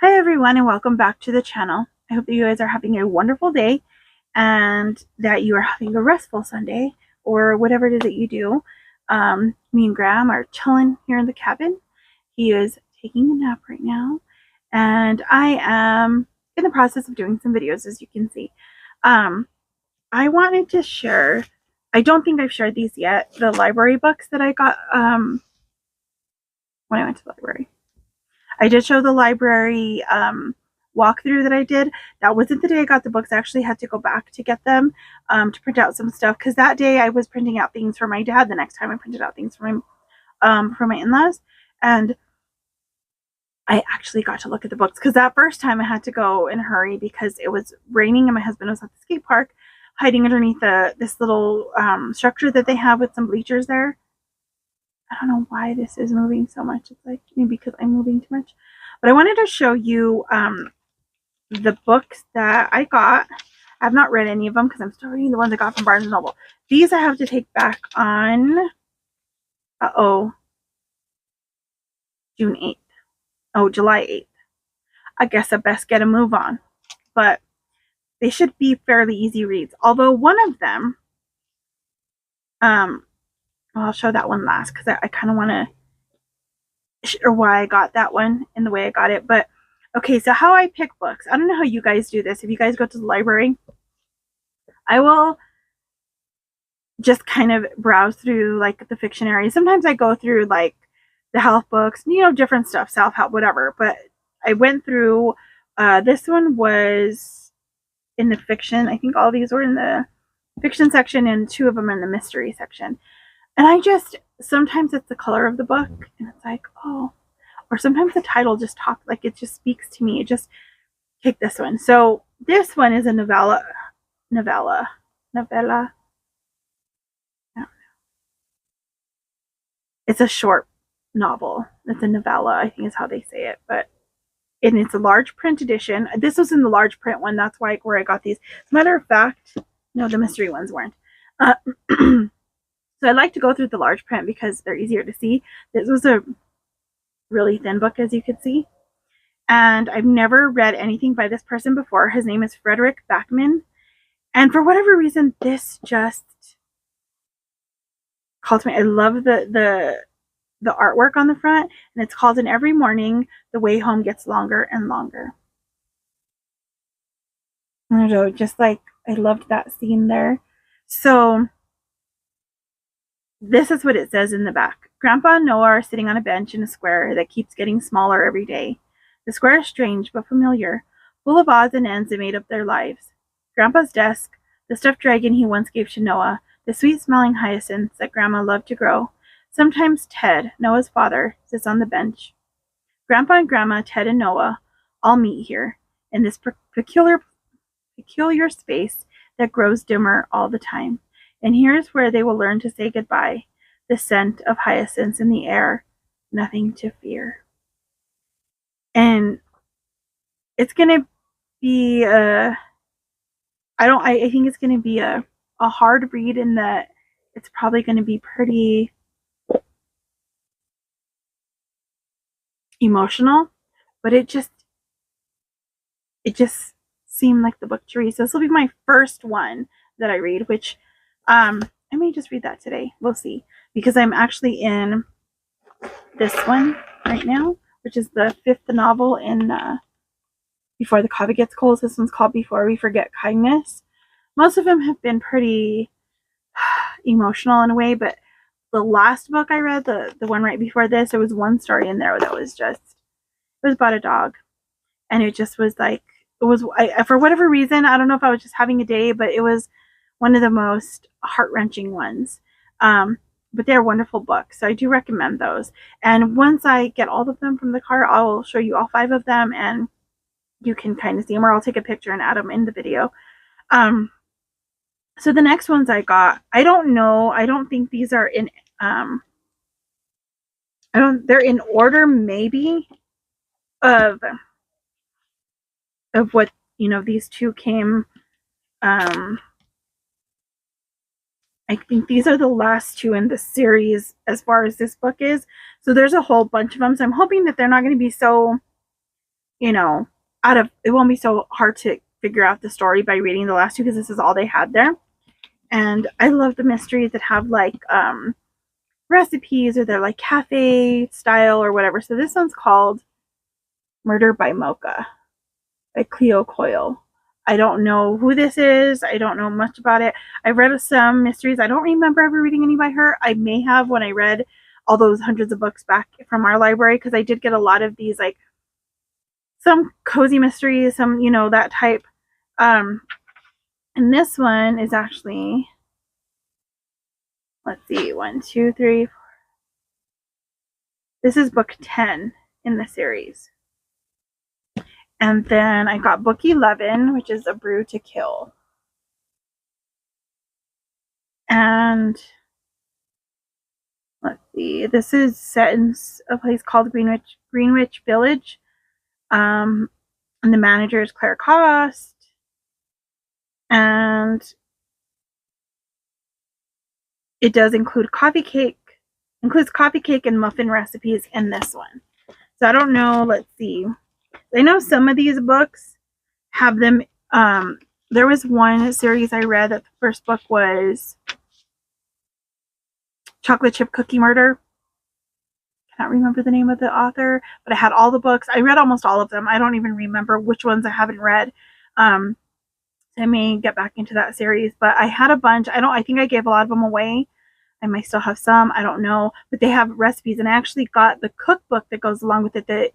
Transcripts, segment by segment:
Hi everyone and welcome back to the channel. I hope that you guys are having a wonderful day and that you are having a restful Sunday or whatever it is that you do. Me and Graham are chilling here in the cabin. He is taking a nap right now and I am in the process of doing some videos, as you can see. I wanted to share, I don't think I've shared these yet, the library books that I got when I went to the library. I did show the library walkthrough that I did. That wasn't the day I got the books. I actually had to go back to get them to print out some stuff because that day I was printing out things for my dad. The next time I printed out things for my in-laws, and I actually got to look at the books because that first time I had to go in a hurry because it was raining and my husband was at the skate park hiding underneath this little structure that they have with some bleachers there. I don't know why this is moving so much. It's like maybe because I'm moving too much. But I wanted to show you the books that I got. I've not read any of them because I'm still reading the ones I got from Barnes & Noble. These I have to take back on, June 8th. Oh, July 8th. I guess I best get a move on. But they should be fairly easy reads. Although one of them, well, I'll show that one last because I kind of want to share why I got that one in the way I got it. But okay, so how I pick books. I don't know how you guys do this. If you guys go to the library, I will just kind of browse through like the fiction area. Sometimes I go through like the health books, different stuff, self-help, whatever. But I went through, this one was in the fiction. I think all these were in the fiction section and two of them in the mystery section. And sometimes it's the color of the book and it's like, oh, or sometimes the title just it just speaks to me. It just pick this one. So this one is a novella. It's a short novel. It's a novella, I think is how they say it. And it's a large print edition. This was in the large print one. That's where I got these. As a matter of fact, no, the mystery ones weren't. So I like to go through the large print because they're easier to see. This was a really thin book, as you could see. And I've never read anything by this person before. His name is Frederick Backman. And for whatever reason, this just called to me. I love the artwork on the front, and it's called "And Every Morning the Way Home Gets Longer and Longer." I don't know, just like I loved that scene there. So this is what it says in the back. Grandpa and Noah are sitting on a bench in a square that keeps getting smaller every day. The square is strange but familiar, full of odds and ends that made up their lives. Grandpa's desk, the stuffed dragon he once gave to Noah, the sweet-smelling hyacinths that Grandma loved to grow. Sometimes Ted, Noah's father, sits on the bench. Grandpa and Grandma, Ted and Noah, all meet here, in this peculiar space that grows dimmer all the time. And here's where they will learn to say goodbye. The scent of hyacinths in the air, nothing to fear. And it's gonna be I think it's gonna be a hard read in that it's probably gonna be pretty emotional, but it just seemed like the book to read. So this will be my first one that I read, which I may just read that today. We'll see, because I'm actually in this one right now, which is the 5th novel in Before the Coffee Gets Cold. This one's called Before We Forget Kindness. Most of them have been pretty emotional in a way, but the last book I read, the one right before this, there was one story in there that was it was about a dog, and it just was like, for whatever reason, I don't know if I was just having a day, but it was one of the most heart-wrenching ones. But they're wonderful books, so I do recommend those. And once I get all of them from the car, I'll show you all 5 of them, and you can kind of see them, or I'll take a picture and add them in the video. So the next ones I got, I don't know, I don't think these are in, they're in order maybe of what, these two came, I think these are the last 2 in the series as far as this book is. So there's a whole bunch of them. So I'm hoping that they're not going to be so you know, it won't be so hard to figure out the story by reading the last two because this is all they had there. And I love the mysteries that have like recipes, or they're like cafe style or whatever. So this one's called Murder by Mocha by Cleo Coyle. I don't know who this is. I don't know much about it. I've read some mysteries. I don't remember ever reading any by her. I may have when I read all those hundreds of books back from our library, because I did get a lot of these, like some cozy mysteries, some, that type. And this one is actually, let's see, 1, 2, 3, 4. This is book 10 in the series. And then I got book 11, which is A Brew to Kill. And let's see, this is set in a place called Greenwich Village. And the manager is Claire Cost. And it does includes coffee cake and muffin recipes in this one. So I don't know, let's see. I know some of these books have them. There was one series I read that the first book was Chocolate Chip Cookie Murder. I can't remember the name of the author, but I had all the books. I read almost all of them. I don't even remember which ones I haven't read. So I may get back into that series, but I had a bunch. I think I gave a lot of them away. I might still have some. I don't know, but they have recipes, and I actually got the cookbook that goes along with it, the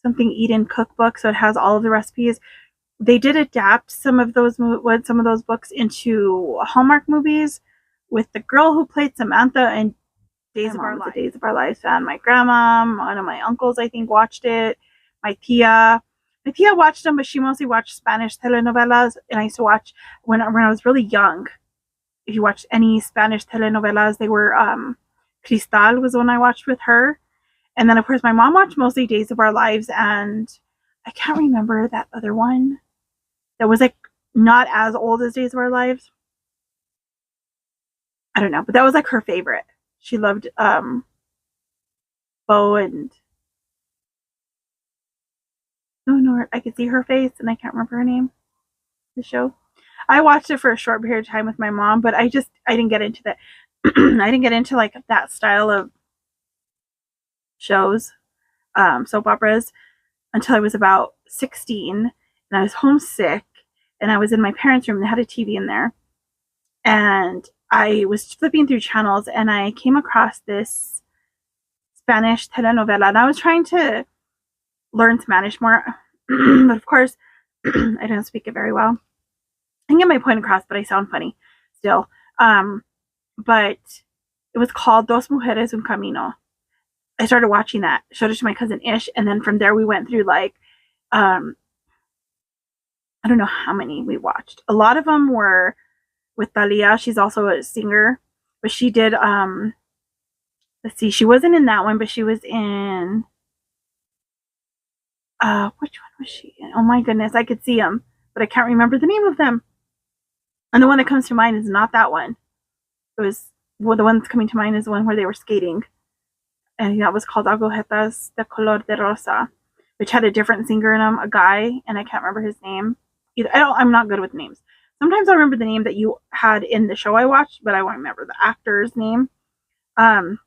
Something Eden cookbook. So it has all of the recipes. They did adapt some of those books into Hallmark movies with the girl who played Samantha in Days of Our Lives fan. My grandma, one of my uncles, I think, watched it. My tia watched them, but she mostly watched Spanish telenovelas. And I used to watch when I was really young. If you watched any Spanish telenovelas, they were Cristal was the one I watched with her. And then, of course, my mom watched mostly Days of Our Lives, and I can't remember that other one that was like not as old as Days of Our Lives. I don't know, but that was like her favorite. She loved Bo and no, I could see her face, and I can't remember her name. The show. I watched it for a short period of time with my mom, but I didn't get into that. I didn't get into like that style of shows, soap operas, until I was about 16, and I was homesick, and I was in my parents' room. They had a TV in there, and I was flipping through channels, and I came across this Spanish telenovela, and I was trying to learn Spanish more, but of course, I don't speak it very well. I can get my point across, but I sound funny still. But it was called Dos Mujeres Un Camino. I started watching that, showed it to my cousin Ish, and then from there we went through like, I don't know how many we watched. A lot of them were with Thalia. She's also a singer, but she did, let's see, she wasn't in that one, but she was in, which one was she in? Oh my goodness, I could see them, but I can't remember the name of them. And the one that comes to mind is not that one. It was, well, the one that's coming to mind is the one where they were skating. And that was called Agujetas de Color de Rosa, which had a different singer in them, a guy, and I can't remember his name. I'm not good with names. Sometimes I remember the name that you had in the show I watched, but I won't remember the actor's name. But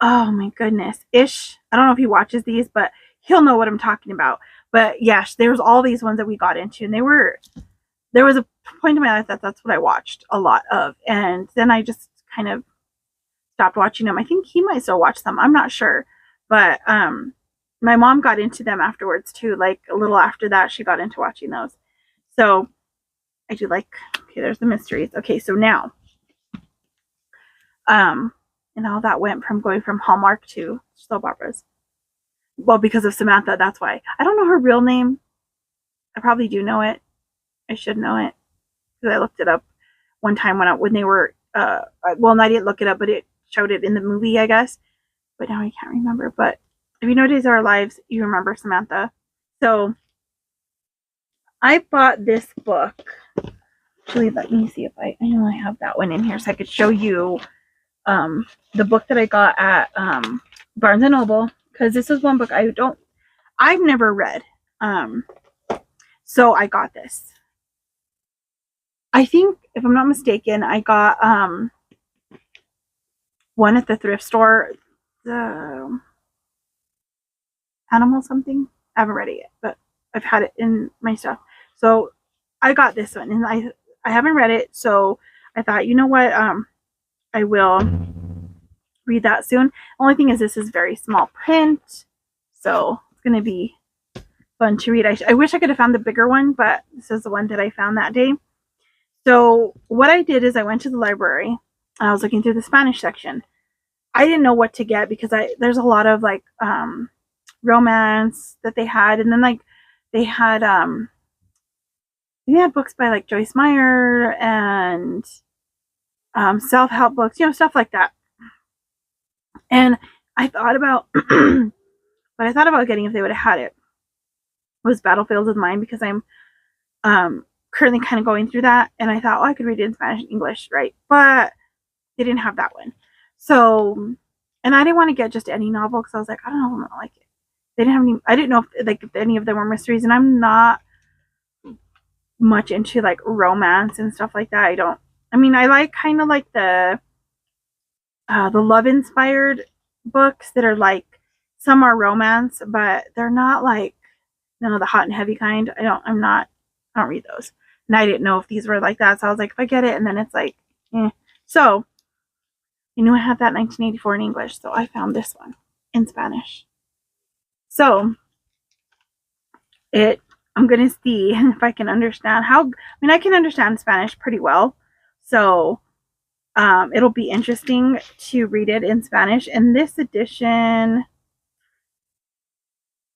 oh my goodness, Ish, I don't know if he watches these, but he'll know what I'm talking about. But yes, there's all these ones that we got into, and there was a point in my life that's what I watched a lot of, and then I just kind of stopped watching them. I think he might still watch them. I'm not sure, but my mom got into them afterwards too. Like a little after that, she got into watching those. So I do like. Okay, there's the mysteries. Okay, so now, and all that went from going from Hallmark to soap operas. Well, because of Samantha, that's why. I don't know her real name. I probably do know it. I should know it because I looked it up one time when they were. Well, I didn't look it up, but it showed it in the movie, I guess. But now I can't remember. But if you know Days of Our Lives, you remember Samantha. So I bought this book. Actually, let me see if I know I have that one in here so I could show you the book that I got at Barnes & Noble. because this is one book I've never read. So I got this. I think, if I'm not mistaken, I got one at the thrift store, the Animal something. I haven't read it yet, but I've had it in my stuff. So I got this one, and I haven't read it, so I thought, you know what, I will read that soon. Only thing is, this is very small print, so it's gonna be fun to read. I wish I could have found the bigger one, but this is the one that I found that day. So what I did is I went to the library, and I was looking through the Spanish section. I didn't know what to get because there's a lot of like romance that they had, and then like they had books by like Joyce Meyer and self-help books, stuff like that. And I thought about what I thought about getting, if they would have had it, was Battlefields of Mind, because I'm currently kind of going through that, and I thought, I could read it in Spanish and English, right? But they didn't have that one. So, and I didn't want to get just any novel because I was like, I don't know if I'm gonna like it. They didn't have any. I didn't know if any of them were mysteries, and I'm not much into like romance and stuff like that. I like kind of like the love inspired books that are like, some are romance, but they're not like, the hot and heavy kind. I don't read those. And I didn't know if these were like that. So I was like, if I get it, and then it's like, So I knew I had that 1984 in English, so I found this one in Spanish. So I'm going to see if I can understand I can understand Spanish pretty well. So it'll be interesting to read it in Spanish. And this edition,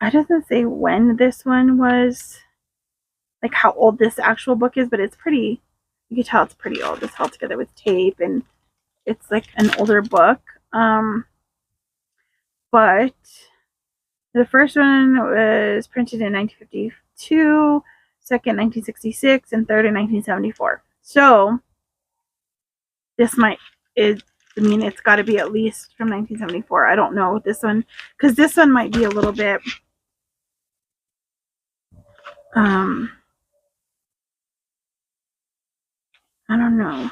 it doesn't say when this one was, like how old this actual book is, but it's pretty, you can tell it's pretty old. It's held together with tape, and it's like an older book. But the first one was printed in 1952, second 1966, and third in 1974. So this it's got to be at least from 1974. I don't know this one, because this one might be a little bit I don't know.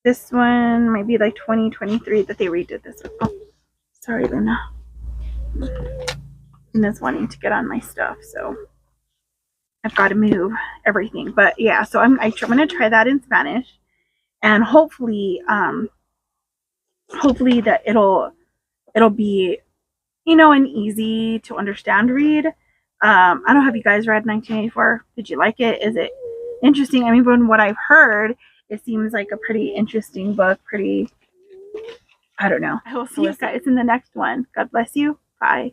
This one might be like 2023 that they redid this one. Oh, sorry, Luna. Luna's wanting to get on my stuff, so I've got to move everything. But yeah, so I'm going to try that in Spanish, and hopefully that it'll be, an easy to understand read. I don't know, have you guys read 1984? Did you like it? Is it interesting? From what I've heard, it seems like a pretty interesting book. I don't know. I will see you guys in the next one. God bless you. Bye.